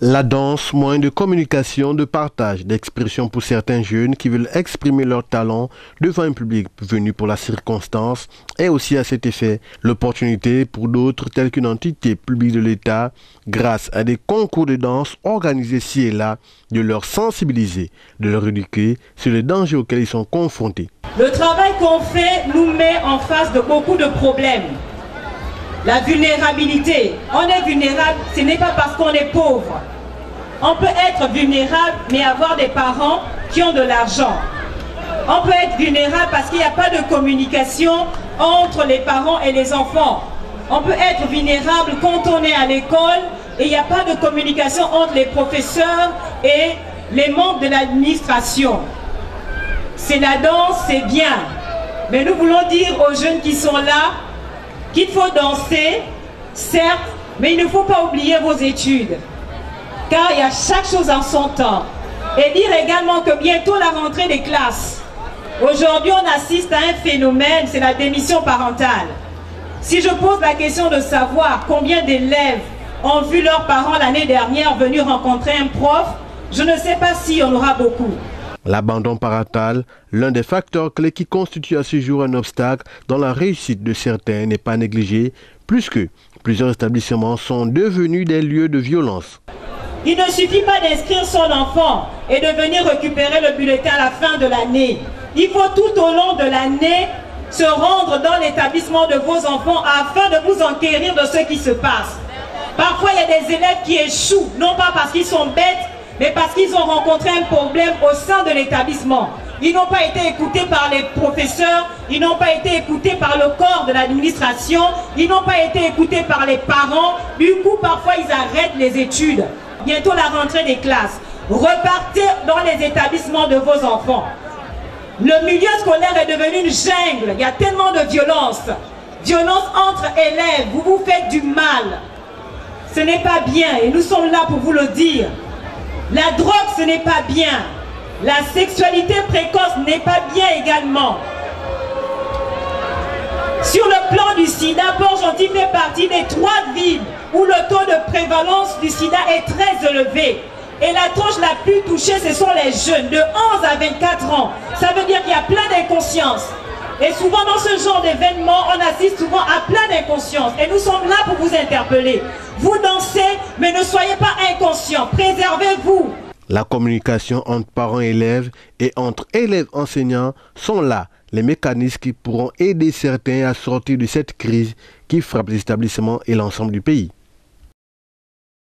La danse, moyen de communication, de partage, d'expression pour certains jeunes qui veulent exprimer leur talent devant un public venu pour la circonstance, est aussi à cet effet l'opportunité pour d'autres telles qu'une entité publique de l'État, grâce à des concours de danse organisés ci et là, de leur sensibiliser, de leur éduquer sur les dangers auxquels ils sont confrontés. Le travail qu'on fait nous met en face de beaucoup de problèmes. La vulnérabilité. On est vulnérable, ce n'est pas parce qu'on est pauvre. On peut être vulnérable, mais avoir des parents qui ont de l'argent. On peut être vulnérable parce qu'il n'y a pas de communication entre les parents et les enfants. On peut être vulnérable quand on est à l'école et il n'y a pas de communication entre les professeurs et les membres de l'administration. C'est la danse, c'est bien. Mais nous voulons dire aux jeunes qui sont là qu'il faut danser, certes, mais il ne faut pas oublier vos études. Car il y a chaque chose en son temps. Et dire également que bientôt la rentrée des classes. Aujourd'hui, on assiste à un phénomène, c'est la démission parentale. Si je pose la question de savoir combien d'élèves ont vu leurs parents l'année dernière venir rencontrer un prof, je ne sais pas s'il y en aura beaucoup. L'abandon parental, l'un des facteurs clés qui constitue à ce jour un obstacle dans la réussite de certains, n'est pas négligé, plus que plusieurs établissements sont devenus des lieux de violence. Il ne suffit pas d'inscrire son enfant et de venir récupérer le bulletin à la fin de l'année. Il faut tout au long de l'année se rendre dans l'établissement de vos enfants afin de vous enquérir de ce qui se passe. Parfois, il y a des élèves qui échouent, non pas parce qu'ils sont bêtes, mais parce qu'ils ont rencontré un problème au sein de l'établissement. Ils n'ont pas été écoutés par les professeurs, ils n'ont pas été écoutés par le corps de l'administration, ils n'ont pas été écoutés par les parents. Du coup, parfois, ils arrêtent les études. Bientôt la rentrée des classes. Repartez dans les établissements de vos enfants. Le milieu scolaire est devenu une jungle. Il y a tellement de violence. Violence entre élèves. Vous vous faites du mal. Ce n'est pas bien et nous sommes là pour vous le dire. La drogue, ce n'est pas bien. La sexualité précoce n'est pas bien également. Sur le plan du sida, Port-Gentil fait partie des 3 villes où le taux de prévalence du sida est très élevé. Et la tranche la plus touchée, ce sont les jeunes de 11 à 24 ans. Ça veut dire qu'il y a plein d'inconscience. Et souvent dans ce genre d'événement, on assiste souvent à plein d'inconscience. Et nous sommes là pour vous interpeller. Vous dansez, mais ne soyez pas inconscients. Préservez-vous. La communication entre parents et élèves et entre élèves enseignants sont là les mécanismes qui pourront aider certains à sortir de cette crise qui frappe les établissements et l'ensemble du pays.